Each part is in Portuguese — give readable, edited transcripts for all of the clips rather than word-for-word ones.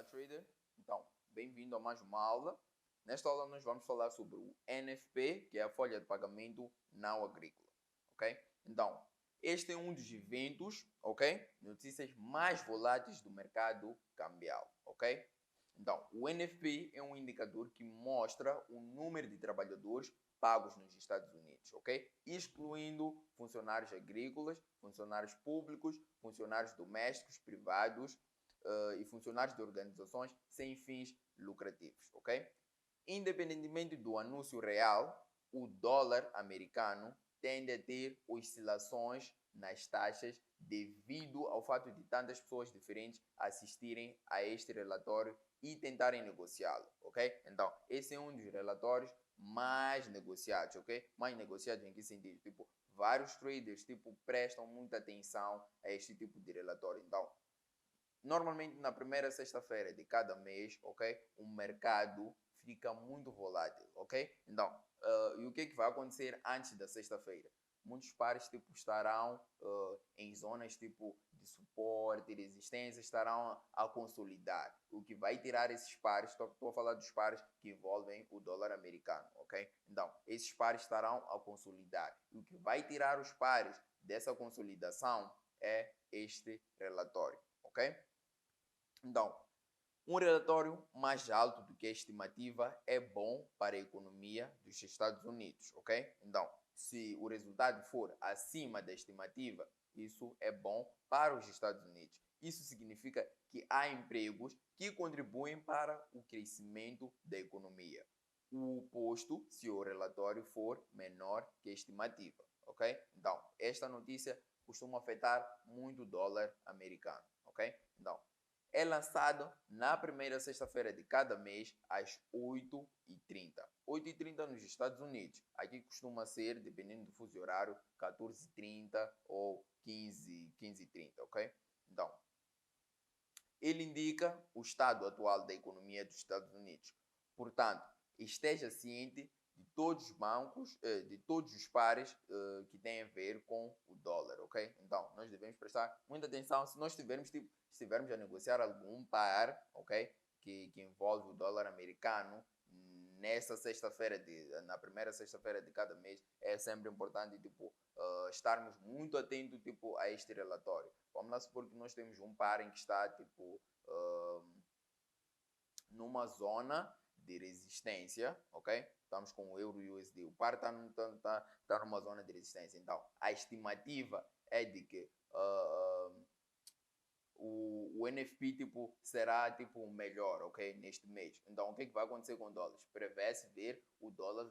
Olá, trader. Então, bem-vindo a mais uma aula. Nesta aula nós vamos falar sobre o NFP, que é a folha de pagamento não agrícola, ok? Então, este é um dos eventos, ok? Notícias mais voláteis do mercado cambial, ok? Então, o NFP é um indicador que mostra o número de trabalhadores pagos nos Estados Unidos, ok? Excluindo funcionários agrícolas, funcionários públicos, funcionários domésticos, privados, e funcionários de organizações sem fins lucrativos, ok? Independentemente do anúncio real, o dólar americano tende a ter oscilações nas taxas devido ao fato de tantas pessoas diferentes assistirem a este relatório e tentarem negociá-lo, ok? Então, esse é um dos relatórios mais negociados, ok? Mais negociados em que sentido? Tipo, vários traders, tipo, prestam muita atenção a este tipo de relatório. Então, normalmente na primeira sexta-feira de cada mês, ok? O mercado fica muito volátil, ok? Então, e o que vai acontecer antes da sexta-feira? Muitos pares tipo, estarão em zonas tipo de suporte, de resistência, estarão a consolidar. O que vai tirar esses pares, estou a falar dos pares que envolvem o dólar americano, ok? Então, esses pares estarão a consolidar. O que vai tirar os pares dessa consolidação é este relatório, ok? Então, um relatório mais alto do que a estimativa é bom para a economia dos Estados Unidos, ok? Então, se o resultado for acima da estimativa, isso é bom para os Estados Unidos. Isso significa que há empregos que contribuem para o crescimento da economia. O oposto se o relatório for menor que a estimativa, ok? Então, esta notícia costuma afetar muito o dólar americano, ok? Então, é lançado na primeira sexta-feira de cada mês, às 8h30. 8h30 nos Estados Unidos. Aqui costuma ser, dependendo do fuso horário, 14h30 ou 15h30, ok? Então, ele indica o estado atual da economia dos Estados Unidos. Portanto, esteja ciente de todos os bancos, de todos os pares que têm a ver com o dólar, ok? Então, nós devemos prestar muita atenção se nós estivermos a negociar algum par, ok? Que envolve o dólar americano, nessa sexta-feira, na primeira sexta-feira de cada mês, é sempre importante, tipo, estarmos muito atentos, tipo, a este relatório. Vamos lá supor que nós temos um par em que está, tipo, numa zona de resistência, ok? Estamos com o euro e o USD. O par está numa zona de resistência. Então, a estimativa é de que o NFP tipo, será tipo melhor, ok? Neste mês. Então, o que vai acontecer com dólares? Prevê-se ver o dólar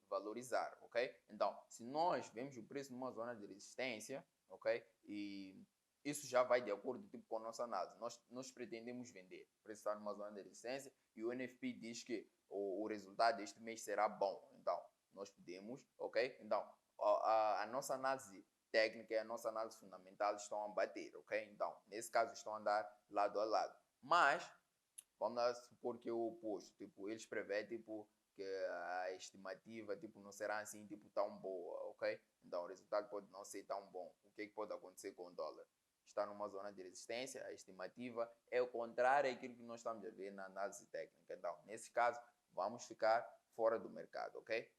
valorizar, ok? Então, se nós vemos o preço numa zona de resistência, ok? E isso já vai de acordo tipo, com a nossa análise. Nós pretendemos vender. O preço está numa zona de resistência e o NFP diz que o resultado deste mês será bom. Então, nós podemos, ok? Então, a nossa análise técnica e a nossa análise fundamental estão a bater, ok? Então, nesse caso, estão a andar lado a lado. Mas, vamos supor que é o oposto. Tipo, eles prevêem, tipo, que a estimativa, tipo, não será assim, tipo, tão boa, ok? Então, o resultado pode não ser tão bom. O que pode acontecer com o dólar? Está numa zona de resistência, a estimativa é o contrário daquilo que nós estamos a ver na análise técnica. Então, nesse caso, vamos ficar fora do mercado, ok?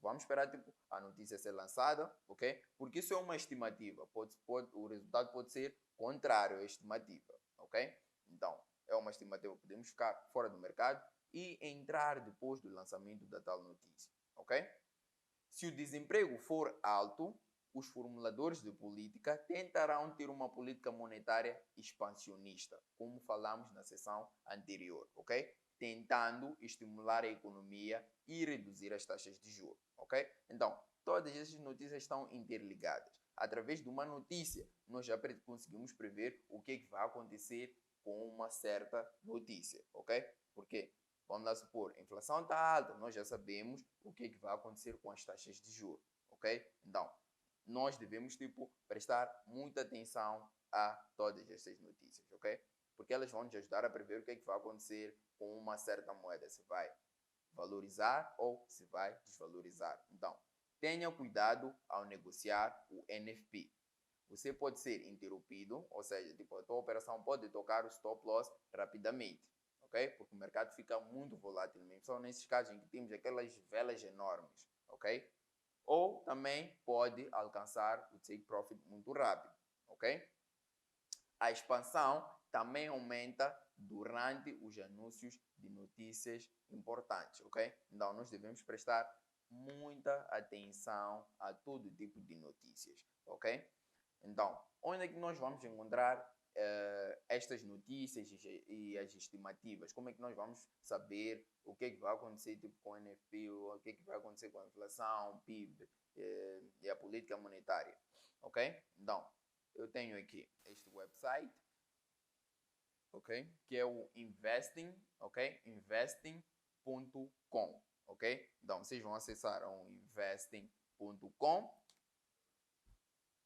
Vamos esperar tipo, a notícia ser lançada, ok? Porque isso é uma estimativa. O resultado pode ser contrário à estimativa, ok? Então, é uma estimativa. Podemos ficar fora do mercado e entrar depois do lançamento da tal notícia, ok? Se o desemprego for alto, os formuladores de política tentarão ter uma política monetária expansionista, como falamos na sessão anterior, ok? Tentando estimular a economia e reduzir as taxas de juros, ok? Então, todas essas notícias estão interligadas. Através de uma notícia, nós já conseguimos prever o que vai acontecer com uma certa notícia, ok? Porque vamos lá supor, a inflação está alta, nós já sabemos o que vai acontecer com as taxas de juros, ok? Então, nós devemos, tipo, prestar muita atenção a todas essas notícias, ok? Porque elas vão nos ajudar a prever o que vai acontecer com uma certa moeda, se vai valorizar ou se vai desvalorizar. Então, tenha cuidado ao negociar o NFP. Você pode ser interrompido, ou seja, tipo, a tua operação pode tocar o stop loss rapidamente. ok? Porque o mercado fica muito volátil mesmo, só nesses casos em que temos aquelas velas enormes, ok? Ou também pode alcançar o take profit muito rápido, ok? A expansão também aumenta durante os anúncios de notícias importantes, ok? Então, nós devemos prestar muita atenção a todo tipo de notícias, ok? Então, onde é que nós vamos encontrar estas notícias e as estimativas? Como é que nós vamos saber o que é que vai acontecer tipo, com o NFP, o que é que vai acontecer com a inflação, PIB e a política monetária, ok? Então, eu tenho aqui este website, ok? Que é o Investing, ok? Investing.com, ok? Então, vocês vão acessar o investing.com,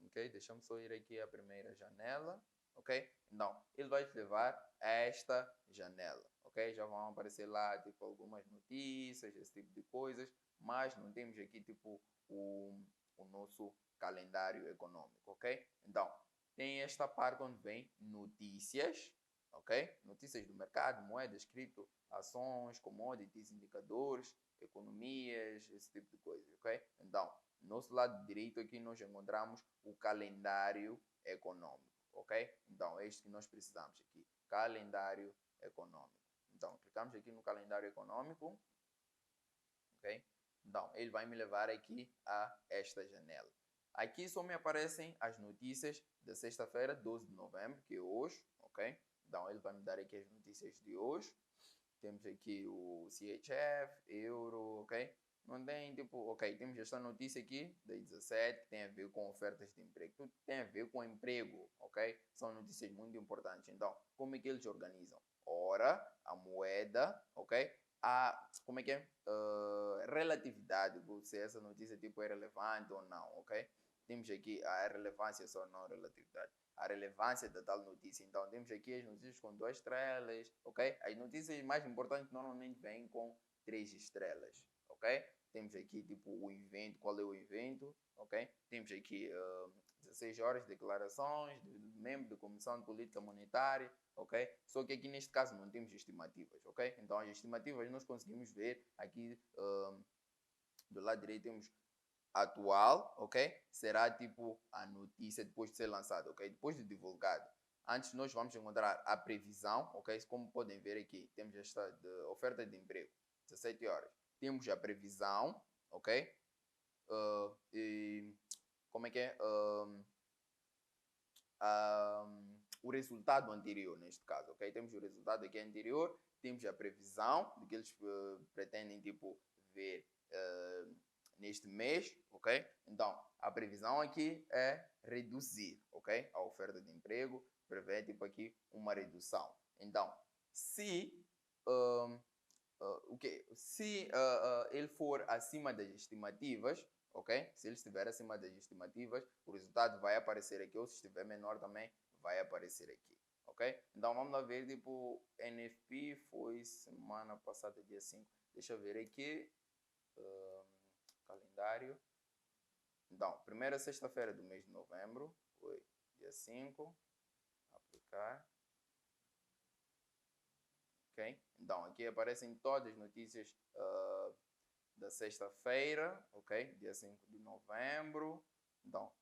ok? Deixa-me só ir aqui à primeira janela, ok? Então, ele vai te levar a esta janela, ok? Já vão aparecer lá, tipo, algumas notícias, esse tipo de coisas, mas não temos aqui, tipo, o nosso calendário econômico, ok? Então, tem esta parte onde vem notícias, ok? Notícias do mercado, moedas, cripto, ações, commodities, indicadores, economias, esse tipo de coisa, ok? Então, no nosso lado direito aqui nós encontramos o calendário econômico, ok? Então, é este que nós precisamos aqui, calendário econômico. Então, clicamos aqui no calendário econômico, ok? Então, ele vai me levar aqui a esta janela. Aqui só me aparecem as notícias da sexta-feira, 12 de novembro, que é hoje, ok? Então, ele vai me dar aqui as notícias de hoje. Temos aqui o CHF, euro, ok? Não tem, tipo, ok, temos esta notícia aqui, da 17, que tem a ver com ofertas de emprego. Tudo tem a ver com emprego, ok? São notícias muito importantes. Então, como é que eles organizam? Ora, a moeda, ok? Como é que é? Relatividade, se essa notícia tipo é relevante ou não, ok? Temos aqui a relevância só, não a relatividade. A relevância da tal notícia. Então, temos aqui as notícias com 2 estrelas, ok? As notícias mais importantes normalmente vêm com 3 estrelas, ok? Temos aqui, tipo, o evento, qual é o evento, ok? Temos aqui 16 horas de declarações de membro da Comissão de Política Monetária, ok? Só que aqui neste caso não temos estimativas, ok? Então, as estimativas nós conseguimos ver aqui do lado direito temos atual, ok? Será tipo a notícia depois de ser lançada, ok? Depois de divulgado. Antes nós vamos encontrar a previsão, ok? Como podem ver aqui, temos esta de oferta de emprego, 17 horas. Temos a previsão, ok? E como é que é? O resultado anterior, neste caso, ok? Temos o resultado aqui anterior, temos a previsão do que eles pretendem, tipo, ver neste mês, ok? Então, a previsão aqui é reduzir, ok? A oferta de emprego prevê, tipo, aqui uma redução. Então, se se ele for acima das estimativas, ok? Se ele estiver acima das estimativas, o resultado vai aparecer aqui, ou se estiver menor também, vai aparecer aqui, ok? Então, vamos lá ver, tipo, NFP foi semana passada, dia 5. Deixa eu ver aqui, calendário. Então, primeira sexta-feira do mês de novembro, foi dia 5, aplicar. Ok? Então, aqui aparecem todas as notícias da sexta-feira, ok? Dia 5 de novembro. Então,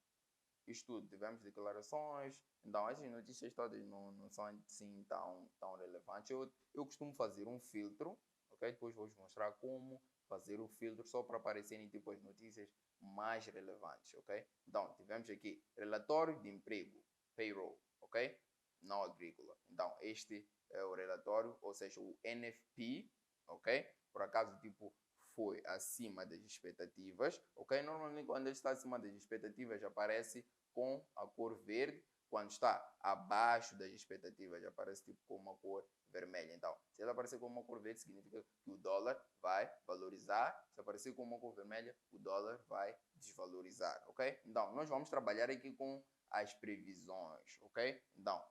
isto tudo, tivemos declarações. Então, essas notícias todas não são assim tão relevantes. Eu costumo fazer um filtro, ok? Depois vou-vos mostrar como fazer o filtro só para aparecerem tipo as notícias mais relevantes, ok? Então, tivemos aqui relatório de emprego, payroll, ok? Não agrícola. Então, este é o relatório, ou seja, o NFP, ok? Por acaso, tipo, foi acima das expectativas, ok? Normalmente, quando ele está acima das expectativas, aparece com a cor verde. Quando está abaixo das expectativas, aparece tipo com uma cor vermelha. Então, se ele aparecer com uma cor verde, significa que o dólar vai valorizar. Se aparecer com uma cor vermelha, o dólar vai desvalorizar, ok? Então, nós vamos trabalhar aqui com as previsões, ok? Então,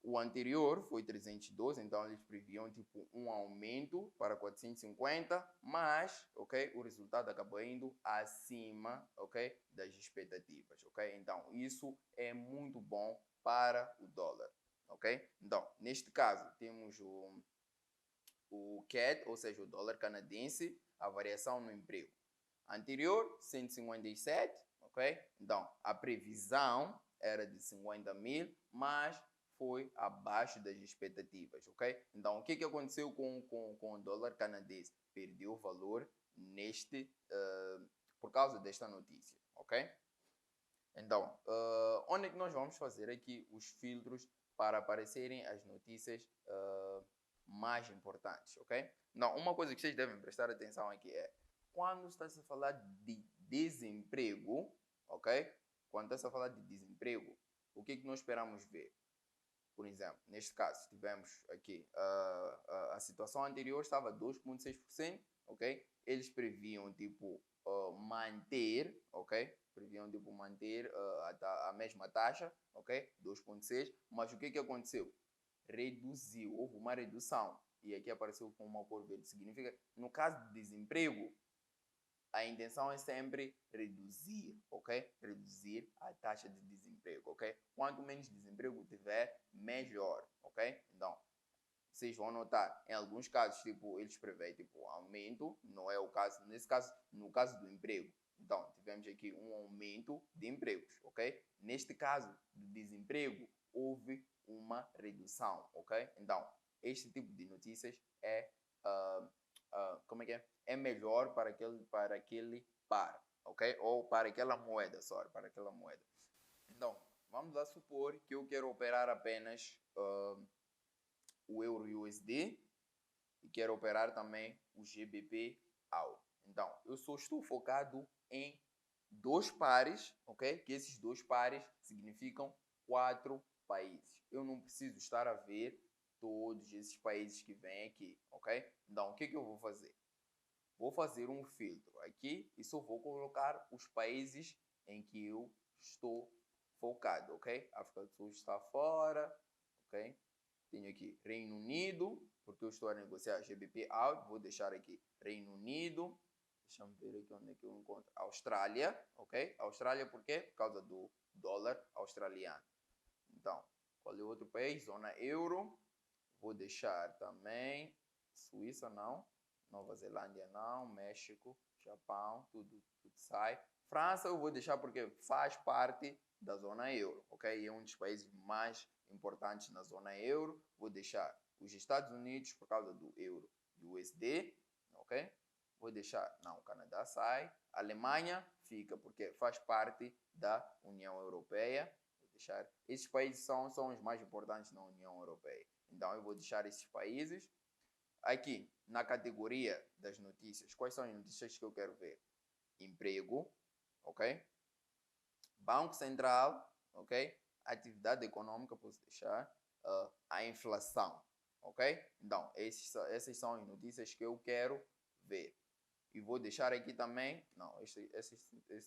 o anterior foi 312, então eles previam tipo um aumento para 450, mas, ok, o resultado acabou indo acima, ok, das expectativas, ok? Então, isso é muito bom para o dólar, ok? Então, neste caso, temos o CAD, ou seja, o dólar canadense, a variação no emprego. Anterior, 157, ok? Então, a previsão era de 50 mil, mas foi abaixo das expectativas, ok? Então, o que aconteceu com o dólar canadense? Perdeu valor por causa desta notícia, ok? Então, onde é que nós vamos fazer aqui os filtros para aparecerem as notícias mais importantes, ok? Não, uma coisa que vocês devem prestar atenção aqui é quando está-se a falar de desemprego, ok? Quando está-se a falar de desemprego, o que nós esperamos ver? Por exemplo, neste caso, tivemos aqui a situação anterior estava 2,6%, ok? Eles previam, tipo, manter, ok? Previam, tipo, manter a mesma taxa, ok? 2,6%, mas o que aconteceu? Reduziu, houve uma redução. E aqui apareceu com uma cor verde. Significa, no caso de desemprego, a intenção é sempre reduzir, ok? Reduzir a taxa de desemprego, ok? Quanto menos desemprego tiver, melhor, ok? Então, vocês vão notar, em alguns casos, tipo, eles prevêem, tipo, aumento, não é o caso, nesse caso, no caso do emprego. Então, tivemos aqui um aumento de empregos, ok? Neste caso do desemprego, houve uma redução, ok? Então, este tipo de notícias é, como é que é? É melhor para aquele par, ok? Ou para aquela moeda, sorry, para aquela moeda. Então, vamos lá supor que eu quero operar apenas o euro USD e quero operar também o GBP AU. Então, eu só estou focado em dois pares, ok? Que esses dois pares significam 4 países. Eu não preciso estar a ver todos esses países que vêm aqui, ok? Então, o que eu vou fazer? Vou fazer um filtro aqui e só vou colocar os países em que eu estou focado, ok? África do Sul está fora, ok? Tenho aqui Reino Unido, porque eu estou a negociar GBP out, vou deixar aqui Reino Unido. Deixa eu ver aqui onde é que eu encontro. Austrália, ok? Austrália por quê? Por causa do dólar australiano. Então, qual é o outro país? Zona euro. Vou deixar também Suíça, não. Nova Zelândia, não. México, Japão, tudo sai. França eu vou deixar porque faz parte da zona euro, ok? É um dos países mais importantes na zona euro. Vou deixar os Estados Unidos por causa do euro USD, ok? Vou deixar, não, o Canadá sai. A Alemanha fica porque faz parte da União Europeia. Vou deixar, esses países são os mais importantes na União Europeia. Então eu vou deixar esses países. Aqui, na categoria das notícias, quais são as notícias que eu quero ver? Emprego, ok? Banco Central, ok? Atividade econômica, posso deixar. A inflação, ok? Então, essas são as notícias que eu quero ver. E vou deixar aqui também, não, esse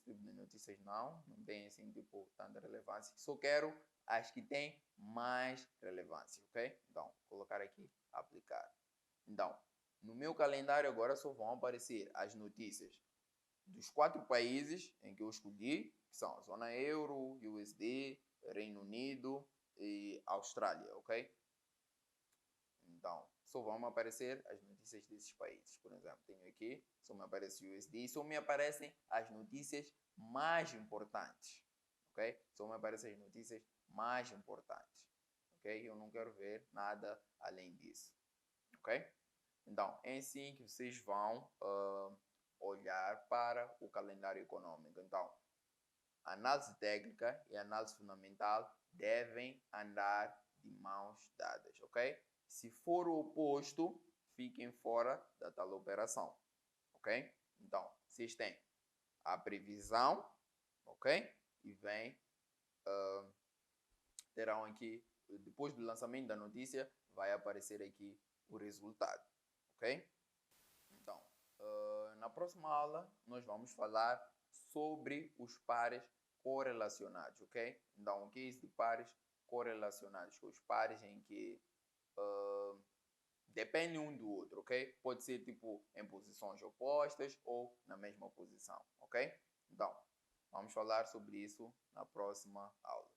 tipo de notícias não tem assim, tipo, tanta relevância. Só quero as que têm mais relevância, ok? Então, vou colocar aqui, aplicar. Então, no meu calendário agora só vão aparecer as notícias dos 4 países em que eu escolhi, que são a zona euro, USD, Reino Unido e Austrália, ok? Então, só vão aparecer as notícias desses países. Por exemplo, tenho aqui, só me aparece USD e só me aparecem as notícias mais importantes, ok? Só me aparecem as notícias mais importantes, ok? Eu não quero ver nada além disso, ok? Então, é assim que vocês vão olhar para o calendário econômico. Então, análise técnica e análise fundamental devem andar de mãos dadas, ok? Se for o oposto, fiquem fora da tal operação, ok? Então, vocês têm a previsão, ok? E terão aqui, depois do lançamento da notícia, vai aparecer aqui o resultado, ok? Então, na próxima aula, nós vamos falar sobre os pares correlacionados, ok? Então, o que é isso de pares correlacionados? Os pares em que dependem um do outro, ok? Pode ser tipo em posições opostas ou na mesma posição, ok? Então, vamos falar sobre isso na próxima aula.